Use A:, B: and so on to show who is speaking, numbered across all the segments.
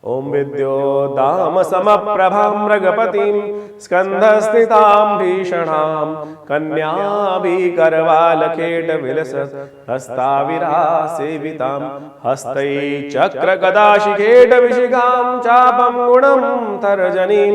A: ओम विद्यो दाम समप्रभां मृगपतिं स्कंधस्थितां भीषणां कन्याभिकरवालखेटविलसत् हस्ताविरासेवितां हस्तै चक्रगदाशिखेटविशिखां चापं गुणं तर्जनीं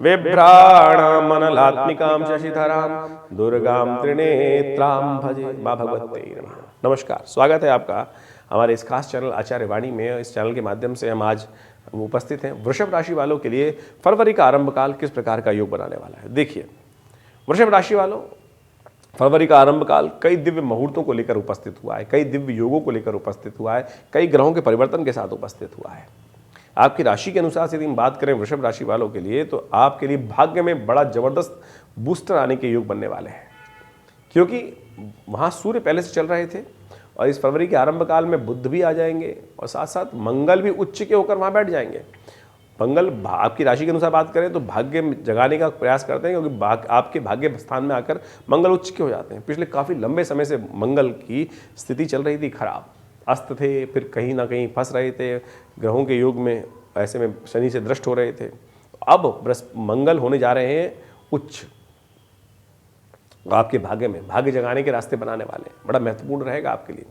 A: बिभ्राणमनलात्मिकां शशिधरां दुर्गां त्रिनेत्रां भजे। मां भगवते नमः। नमस्कार, स्वागत है आपका हमारे इस खास चैनल आचार्य वाणी में। इस चैनल के माध्यम से हम आज उपस्थित हैं वृषभ राशि वालों के लिए फरवरी का आरंभ काल किस प्रकार का योग बनाने वाला है। देखिए, वृषभ राशि वालों, फरवरी का आरंभ काल कई दिव्य मुहूर्तों को लेकर उपस्थित हुआ है, कई दिव्य योगों को लेकर उपस्थित हुआ है, कई ग्रहों के परिवर्तन के साथ उपस्थित हुआ है। आपकी राशि के अनुसार से यदि हम बात करें वृषभ राशि वालों के लिए, तो आपके लिए भाग्य में बड़ा जबरदस्त बूस्टर आने के योग बनने वाले हैं, क्योंकि वहाँ सूर्य पहले से चल रहे थे और इस फरवरी के आरंभ काल में बुध भी आ जाएंगे और साथ साथ मंगल भी उच्च के होकर वहाँ बैठ जाएंगे। मंगल आपकी राशि के अनुसार बात करें तो भाग्य जगाने का प्रयास करते हैं, क्योंकि आपके भाग्य स्थान में आकर मंगल उच्च के हो जाते हैं। पिछले काफ़ी लंबे समय से मंगल की स्थिति चल रही थी खराब, अस्त थे, फिर कहीं ना कहीं फंस रहे थे ग्रहों के योग में, ऐसे में शनि से दृष्ट हो रहे थे। अब मंगल होने जा रहे हैं उच्च, आपके भाग्य में भाग्य जगाने के रास्ते बनाने वाले हैं, बड़ा महत्वपूर्ण रहेगा आपके लिए।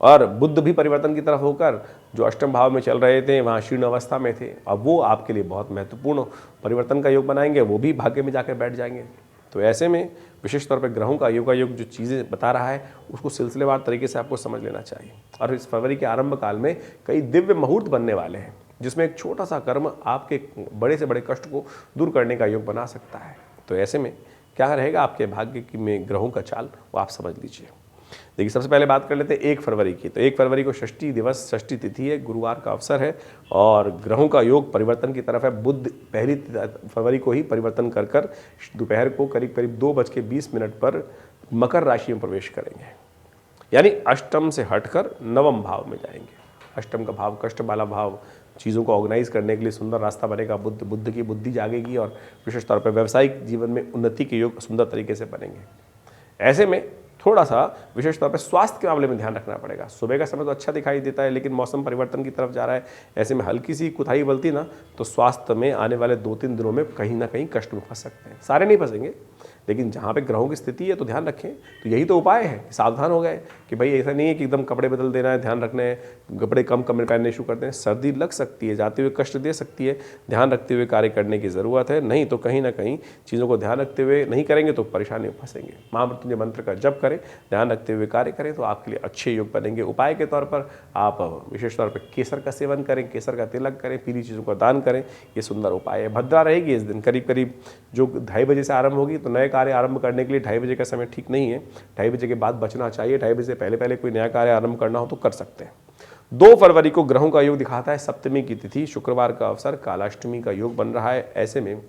A: और बुध भी परिवर्तन की तरफ होकर जो अष्टम भाव में चल रहे थे, वहाँ शीर्ण अवस्था में थे, अब वो आपके लिए बहुत महत्वपूर्ण परिवर्तन का योग बनाएंगे, वो भी भाग्य में जाकर बैठ जाएंगे। तो ऐसे में विशेष तौर पर ग्रहों का योग जो चीज़ें बता रहा है उसको सिलसिलेवार तरीके से आपको समझ लेना चाहिए। और इस फरवरी के आरंभ काल में कई दिव्य मुहूर्त बनने वाले हैं, जिसमें एक छोटा सा कर्म आपके बड़े से बड़े कष्ट को दूर करने का योग बना सकता है। तो ऐसे में क्या रहेगा आपके भाग्य में ग्रहों का चाल, वो आप समझ लीजिए। देखिए, सबसे पहले बात कर लेते हैं 1 फरवरी की। तो 1 फरवरी को षष्ठी दिवस, षष्ठी तिथि है, गुरुवार का अवसर है और ग्रहों का योग परिवर्तन की तरफ है। बुध पहली फरवरी को ही परिवर्तन कर दोपहर को करीब करीब 2:20 पर मकर राशि में प्रवेश करेंगे, यानी अष्टम से हटकर नवम भाव में जाएंगे। अष्टम का भाव कष्ट वाला भाव, चीज़ों को ऑर्गेनाइज करने के लिए सुंदर रास्ता बनेगा। बुद्ध की बुद्धि जागेगी और विशेष तौर पर व्यावसायिक जीवन में उन्नति के योग सुंदर तरीके से बनेंगे। ऐसे में थोड़ा सा विशेष तौर पर स्वास्थ्य के मामले में ध्यान रखना पड़ेगा। सुबह का समय तो अच्छा दिखाई देता है, लेकिन मौसम परिवर्तन की तरफ जा रहा है, ऐसे में हल्की सी कुताही बरती ना तो स्वास्थ्य में आने वाले 2-3 दिनों में कहीं ना कहीं कष्ट में फंस सकते हैं। सारे नहीं फंसेंगे, लेकिन जहाँ पे ग्रहों की स्थिति है तो ध्यान रखें। तो यही तो उपाय है, सावधान हो गए कि भाई ऐसा नहीं है कि एकदम कपड़े बदल देना है, ध्यान रखना है, कपड़े कम पहनने शुरू करते हैं। सर्दी लग सकती है, जाते हुए कष्ट दे सकती है, ध्यान रखते हुए कार्य करने की ज़रूरत है। नहीं तो कहीं ना कहीं चीज़ों को ध्यान रखते हुए नहीं करेंगे तो परेशानी में फंसेंगे। महामृत्युंजय मंत्र का जप करें, ध्यान रखते हुए कार्य करें तो आपके लिए अच्छे योग बनेंगे। उपाय के तौर पर आप विशेष तौर पर केसर का सेवन करें, केसर का तिलक करें, पीली चीज़ों का दान करें, ये सुंदर उपाय है। भद्रा रहेगी इस दिन, करीब करीब जो 2:30 बजे से आरंभ होगी, तो नए कार्य आरंभ करने के लिए 2:30 बजे का समय ठीक नहीं है, 2:30 बजे के बाद बचना चाहिए। 2:30 बजे से पहले कोई नया कार्य आरंभ करना हो तो कर सकते हैं। 2 फरवरी को ग्रहों का योग दिखाता है सप्तमी की तिथि, शुक्रवार का अवसर, कालाष्टमी का योग बन रहा है। ऐसे में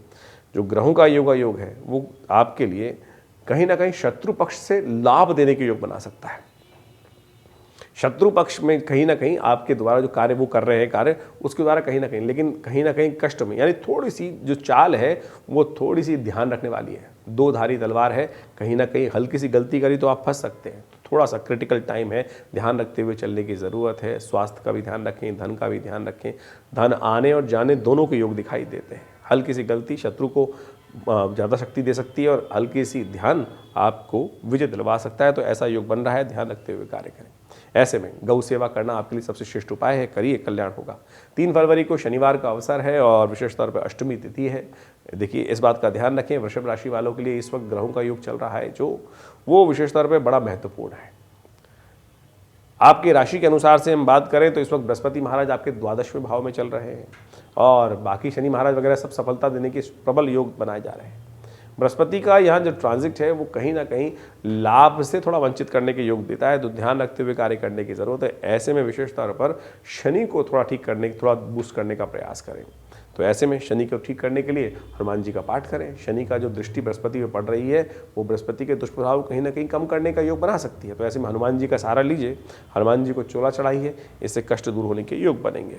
A: जो ग्रहों का योग है वो आपके लिए कहीं ना कहीं शत्रु पक्ष से लाभ देने के योग बना सकता है। शत्रु पक्ष में कहीं ना कहीं आपके द्वारा जो कार्य वो कर रहे हैं कार्य, उसके द्वारा कहीं ना कहीं कष्ट में, यानी थोड़ी सी जो चाल है वो थोड़ी सी ध्यान रखने वाली है। 2 धारी तलवार है, कहीं ना कहीं हल्की सी गलती करी तो आप फंस सकते हैं। थोड़ा सा क्रिटिकल टाइम है, ध्यान रखते हुए चलने की ज़रूरत है। स्वास्थ्य का भी ध्यान रखें, धन का भी ध्यान रखें। धन आने और जाने दोनों के योग दिखाई देते हैं। हल्की सी गलती शत्रु को ज़्यादा शक्ति दे सकती है और हल्की सी ध्यान आपको विजय दिलवा सकता है। तो ऐसा योग बन रहा है, ध्यान रखते हुए कार्य करें। ऐसे में गौ सेवा करना आपके लिए सबसे श्रेष्ठ उपाय है, करिए, कल्याण होगा। 3 फरवरी को शनिवार का अवसर है और विशेष तौर पर अष्टमी तिथि है। देखिए, इस बात का ध्यान रखें, वृषभ राशि वालों के लिए इस वक्त ग्रहों का योग चल रहा है जो वो विशेष तौर पर बड़ा महत्वपूर्ण है। आपकी राशि के अनुसार से हम बात करें तो इस वक्त बृहस्पति महाराज आपके 12वें भाव में चल रहे हैं और बाकी शनि महाराज वगैरह सब सफलता देने के प्रबल योग बनाए जा रहे हैं। बृहस्पति का यहाँ जो ट्रांजिट है वो कहीं ना कहीं लाभ से थोड़ा वंचित करने के योग देता है, तो ध्यान रखते हुए कार्य करने की ज़रूरत है। ऐसे में विशेष तौर पर शनि को थोड़ा ठीक करने, थोड़ा बूस्ट करने का प्रयास करें। तो ऐसे में शनि को ठीक करने के लिए हनुमान जी का पाठ करें। शनि का जो दृष्टि बृहस्पति पे पड़ रही है वो बृहस्पति के दुष्प्रभाव कहीं ना कहीं कम करने का योग बना सकती है। तो ऐसे में हनुमान जी का सहारा लीजिए, हनुमान जी को चोला चढ़ाइए, इससे कष्ट दूर होने के योग बनेंगे।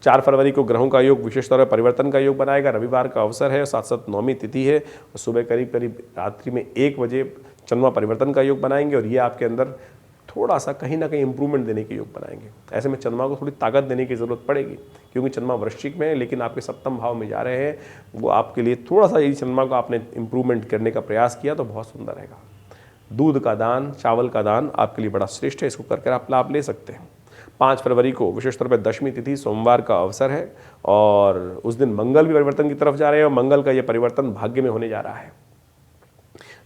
A: 4 फरवरी को ग्रहों का योग विशेष तौर पर परिवर्तन का योग बनाएगा। रविवार का अवसर है, साथ साथ 9वीं तिथि है और सुबह करीब रात्रि में 1 बजे चंद्रमा परिवर्तन का योग बनाएंगे और ये आपके अंदर थोड़ा सा कहीं ना कहीं इंप्रूवमेंट देने के योग बनाएंगे। ऐसे में चंद्रमा को थोड़ी ताकत देने की ज़रूरत पड़ेगी, क्योंकि चंद्रमा वृश्चिक में है लेकिन आपके सप्तम भाव में जा रहे हैं। वो आपके लिए थोड़ा सा यदि चंद्रमा को आपने इंप्रूवमेंट करने का प्रयास किया तो बहुत सुंदर रहेगा। दूध का दान, चावल का दान आपके लिए बड़ा श्रेष्ठ है, इसको करके आप लाभ ले सकते हैं। 5 फरवरी को विशेष तौर पर दशमी तिथि सोमवार का अवसर है और उस दिन मंगल भी परिवर्तन की तरफ जा रहे हैं और मंगल का ये परिवर्तन भाग्य में होने जा रहा है।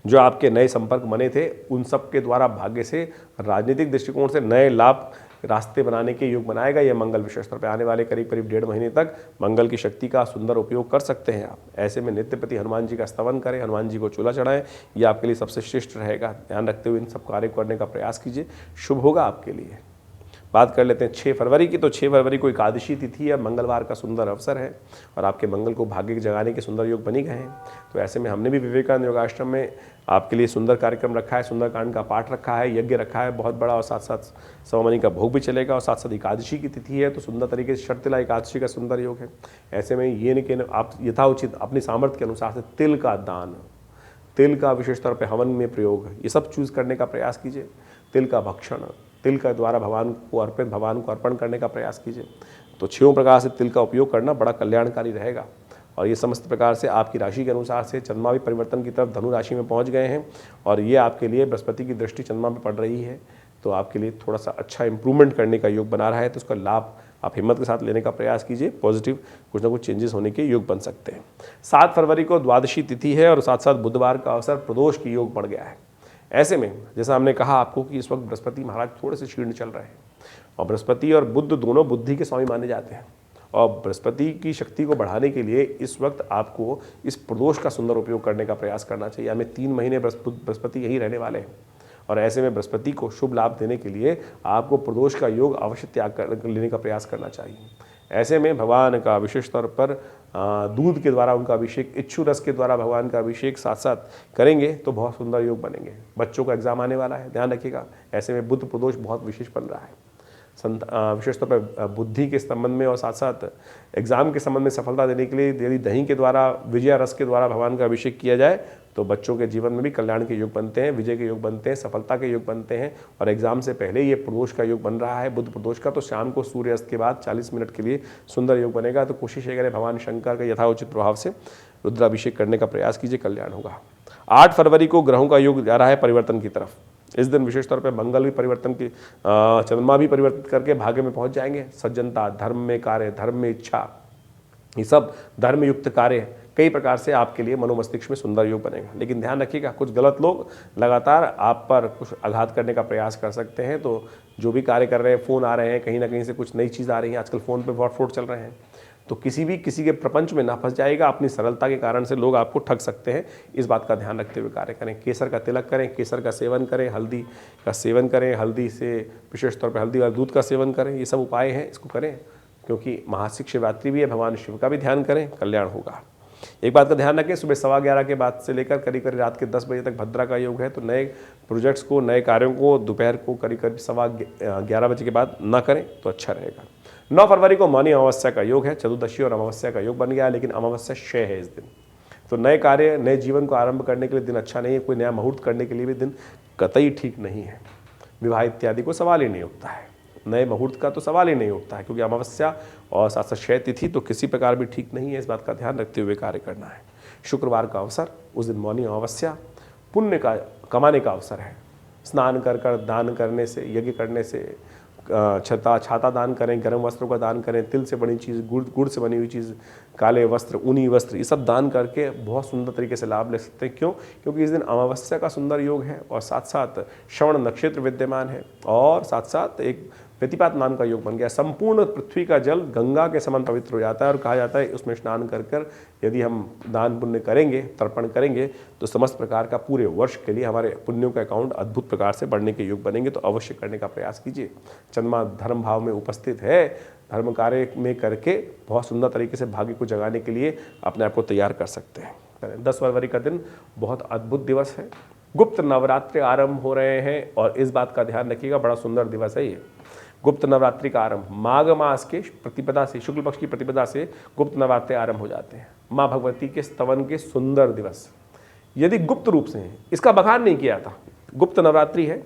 A: जो आपके नए संपर्क बने थे उन सब के द्वारा भाग्य से राजनीतिक दृष्टिकोण से नए लाभ रास्ते बनाने के योग बनाएगा यह मंगल। विशेष तौर पर आने वाले करीब करीब 1.5 महीने तक मंगल की शक्ति का सुंदर उपयोग कर सकते हैं आप। ऐसे में नित्यप्रति हनुमान जी का स्तवन करें, हनुमान जी को चूल्हा चढ़ाएं, यह आपके लिए सबसे श्रेष्ठ रहेगा। ध्यान रखते हुए इन सब कार्य करने का प्रयास कीजिए, शुभ होगा आपके लिए। बात कर लेते हैं 6 फरवरी की। तो 6 फरवरी को एकादशी तिथि है, मंगलवार का सुंदर अवसर है और आपके मंगल को भाग्य जगाने के सुंदर योग बनी गए हैं। तो ऐसे में हमने भी विवेकानंद योगाश्रम में आपके लिए सुंदर कार्यक्रम रखा है, सुंदरकांड का पाठ रखा है, यज्ञ रखा है बहुत बड़ा, और साथ साथ सवमनी का भोग भी चलेगा और साथ साथ एकादशी की तिथि है तो सुंदर तरीके से शर्तिला एकादशी का सुंदर योग है। ऐसे में ये नहीं कि आप यथाउचित अपनी सामर्थ्य के अनुसार से तिल का दान, तिल का विशेष तौर पर हवन में प्रयोग, ये सब चूज करने का प्रयास कीजिए। तिल का भक्षण, तिल का द्वारा भगवान को अर्पण करने का प्रयास कीजिए। तो 6 प्रकार से तिल का उपयोग करना बड़ा कल्याणकारी रहेगा। और ये समस्त प्रकार से आपकी राशि के अनुसार से चंद्रमा भी परिवर्तन की तरफ धनु राशि में पहुंच गए हैं और ये आपके लिए बृहस्पति की दृष्टि चंद्रमा में पड़ रही है, तो आपके लिए थोड़ा सा अच्छा इंप्रूवमेंट करने का योग बना रहा है। तो उसका लाभ आप हिम्मत के साथ लेने का प्रयास कीजिए, पॉजिटिव कुछ ना कुछ चेंजेस होने के योग बन सकते हैं। 7 फरवरी को द्वादशी तिथि है और साथ साथ बुधवार का अवसर प्रदोष की योग बढ़ गया है। ऐसे में जैसा हमने कहा आपको कि इस वक्त बृहस्पति महाराज थोड़े से क्षीण चल रहे हैं और बृहस्पति और बुध दोनों बुद्धि के स्वामी माने जाते हैं और बृहस्पति की शक्ति को बढ़ाने के लिए इस वक्त आपको इस प्रदोष का सुंदर उपयोग करने का प्रयास करना चाहिए। हमें 3 महीने बृहस्पति यही रहने वाले हैं और ऐसे में बृहस्पति को शुभ लाभ देने के लिए आपको प्रदोष का योग अवश्य त्याग कर लेने का प्रयास करना चाहिए। ऐसे में भगवान का विशेष तौर पर दूध के द्वारा उनका अभिषेक, इच्छू रस के द्वारा भगवान का अभिषेक साथ साथ करेंगे तो बहुत सुंदर योग बनेंगे। बच्चों का एग्जाम आने वाला है, ध्यान रखिएगा। ऐसे में बुध प्रदोष बहुत विशेष बन रहा है। विशेष तौर पर बुद्धि के संबंध में और साथ साथ एग्जाम के संबंध में सफलता देने के लिए यदि दही के द्वारा, विजय रस के द्वारा भगवान का अभिषेक किया जाए तो बच्चों के जीवन में भी कल्याण के योग बनते हैं, विजय के योग बनते हैं, सफलता के योग बनते हैं। और एग्जाम से पहले ये प्रदोष का योग बन रहा है, बुध प्रदोष का, तो शाम को सूर्यास्त के बाद 40 मिनट के लिए सुंदर योग बनेगा। तो कोशिश ये करें भगवान शंकर का यथाउचित प्रभाव से रुद्राभिषेक करने का प्रयास कीजिए, कल्याण होगा। 8 फरवरी को ग्रहों का योग जा रहा है परिवर्तन की तरफ। इस दिन विशेष तौर पर मंगल भी परिवर्तन की, चंद्रमा भी परिवर्तित करके भाग्य में पहुंच जाएंगे। सज्जनता, धर्म में कार्य, धर्म में इच्छा, ये सब धर्म युक्त कार्य कई प्रकार से आपके लिए मनोमस्तिष्क में सुंदर योग बनेगा। लेकिन ध्यान रखिएगा कुछ गलत लोग लगातार आप पर कुछ आघात करने का प्रयास कर सकते हैं। तो जो भी कार्य कर रहे हैं, फ़ोन आ रहे हैं, कहीं ना कहीं से कुछ नई चीज़ आ रही है, आजकल फ़ोन पे बहुत फ्रॉड चल रहे हैं, तो किसी के प्रपंच में ना फंस जाएगा। अपनी सरलता के कारण से लोग आपको ठग सकते हैं, इस बात का ध्यान रखते हुए कार्य करें। केसर का तिलक करें, केसर का सेवन करें, हल्दी का सेवन करें, हल्दी से विशेष तौर पर हल्दी वाले दूध का सेवन करें। ये सब उपाय हैं, इसको करें क्योंकि महाशिव शिवरात्रि भी है, भगवान शिव का भी ध्यान करें, कल्याण होगा। एक बात का ध्यान रखें, सुबह 11:15 के बाद से लेकर करीब करीब रात के 10 बजे तक भद्रा का योग है। तो नए प्रोजेक्ट्स को, नए कार्यों को दोपहर को करीब करीब 11:15 बजे के बाद ना करें तो अच्छा रहेगा। 9 फरवरी को मौनी अमावस्या का योग है, चतुर्दशी और अमावस्या का योग बन गया, लेकिन अमावस्या क्षय है इस दिन। तो नए कार्य, नए जीवन को आरंभ करने के लिए दिन अच्छा नहीं है। कोई नया मुहूर्त करने के लिए भी दिन कतई ठीक नहीं है। विवाह इत्यादि को सवाल ही नहीं उठता है, नए मुहूर्त का तो सवाल ही नहीं उठता है, क्योंकि अमावस्या और साथ साथ क्षय तिथि तो किसी प्रकार भी ठीक नहीं है। इस बात का ध्यान रखते हुए कार्य करना है। शुक्रवार का अवसर, उस दिन मौनी अमावस्या, पुण्य का कमाने का अवसर है। स्नान कर दान करने से, यज्ञ करने से, छाता दान करें, गर्म वस्त्रों का दान करें, तिल से बनी चीज़, गुड़ से बनी हुई चीज़, काले वस्त्र, ऊनी वस्त्र, ये सब दान करके बहुत सुंदर तरीके से लाभ ले सकते हैं। क्यों? क्योंकि इस दिन अमावस्या का सुंदर योग है और साथ साथ श्रवण नक्षत्र विद्यमान है और साथ साथ एक व्यतिपात नाम का योग बन गया। संपूर्ण पृथ्वी का जल गंगा के समान पवित्र हो जाता है और कहा जाता है उसमें स्नान कर यदि हम दान पुण्य करेंगे, तर्पण करेंगे तो समस्त प्रकार का पूरे वर्ष के लिए हमारे पुण्यों का अकाउंट अद्भुत प्रकार से बढ़ने के योग बनेंगे। तो अवश्य करने का प्रयास कीजिए। चंद्रमा धर्म भाव में उपस्थित है, धर्म कार्य में करके बहुत सुंदर तरीके से भाग्य को जगाने के लिए अपने आप को तैयार कर सकते हैं। 10 फरवरी का दिन बहुत अद्भुत दिवस है। गुप्त नवरात्रि आरंभ हो रहे हैं और इस बात का ध्यान रखिएगा, बड़ा सुंदर दिवस है ये। गुप्त नवरात्रि का आरंभ माघ मास के प्रतिपदा से, शुक्ल पक्ष की प्रतिपदा से गुप्त नवरात्रि आरंभ हो जाते हैं। माँ भगवती के स्तवन के सुंदर दिवस यदि गुप्त रूप से हैं, इसका बखान नहीं किया था। गुप्त नवरात्रि है,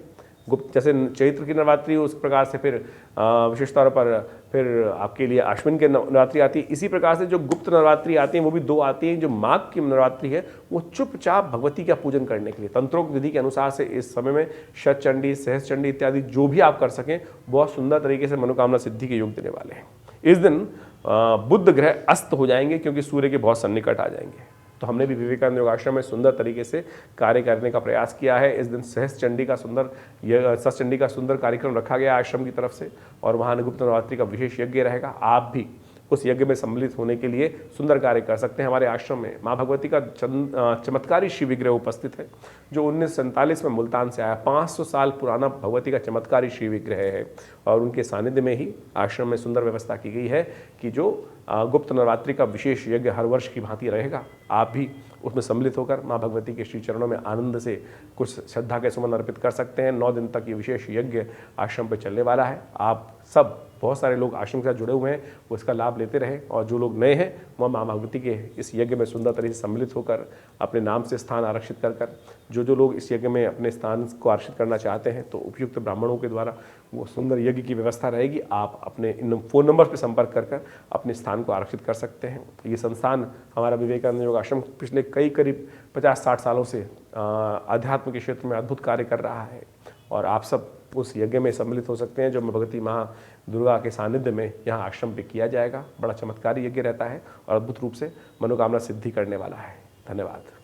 A: गुप्त जैसे चैत्र की नवरात्रि उस प्रकार से फिर विशेष तौर पर फिर आपके लिए अश्विन के नवरात्रि आती है। इसी प्रकार से जो गुप्त नवरात्रि आती हैं वो भी 2 आती हैं। जो माघ की नवरात्रि है वो चुपचाप भगवती का पूजन करने के लिए तंत्रोक्त विधि के अनुसार से इस समय में शतचंडी, सहस्त्रचंडी इत्यादि जो भी आप कर सकें बहुत सुंदर तरीके से मनोकामना सिद्धि के योग देने वाले हैं। इस दिन बुध ग्रह अस्त हो जाएंगे क्योंकि सूर्य के बहुत सन्निकट आ जाएंगे। तो हमने भी विवेकानंद योगाश्रम में सुंदर तरीके से कार्य करने का प्रयास किया है। इस दिन सहस्त्रचंडी का सुंदर कार्यक्रम रखा गया आश्रम की तरफ से और वहाँ गुप्त नवरात्रि का विशेष यज्ञ रहेगा। आप भी उस यज्ञ में सम्मिलित होने के लिए सुंदर कार्य कर सकते हैं। हमारे आश्रम में माँ भगवती का चमत्कारी शिव विग्रह उपस्थित है जो 1947 में मुल्तान से आया। 500 साल पुराना भगवती का चमत्कारी शिव विग्रह है और उनके सानिध्य में ही आश्रम में सुंदर व्यवस्था की गई है कि जो गुप्त नवरात्रि का विशेष यज्ञ हर वर्ष की भांति रहेगा। आप भी उसमें सम्मिलित होकर माँ भगवती के श्री चरणों में आनंद से कुछ श्रद्धा के सुमन अर्पित कर सकते हैं। 9 दिन तक ये विशेष यज्ञ आश्रम पर चलने वाला है। आप सब बहुत सारे लोग आश्रम के साथ जुड़े हुए हैं वो इसका लाभ लेते रहे और जो लोग नए हैं वह माँ भगवती के इस यज्ञ में सुंदर तरीके से सम्मिलित होकर अपने नाम से स्थान आरक्षित कर जो लोग इस यज्ञ में अपने स्थान को आरक्षित करना चाहते हैं तो उपयुक्त ब्राह्मणों के द्वारा वो सुंदर यज्ञ की व्यवस्था रहेगी। आप अपने इन फ़ोन नंबर पर संपर्क कर अपने स्थान को आरक्षित कर सकते हैं। ये संस्थान हमारा विवेकानंद योग आश्रम पिछले करीब 50-60 सालों से अध्यात्म के क्षेत्र में अद्भुत कार्य कर रहा है और आप सब उस यज्ञ में सम्मिलित हो सकते हैं जो भगवती माँ दुर्गा के सानिध्य में यहाँ आश्रम पे किया जाएगा। बड़ा चमत्कारी यज्ञ रहता है और अद्भुत रूप से मनोकामना सिद्धि करने वाला है। धन्यवाद।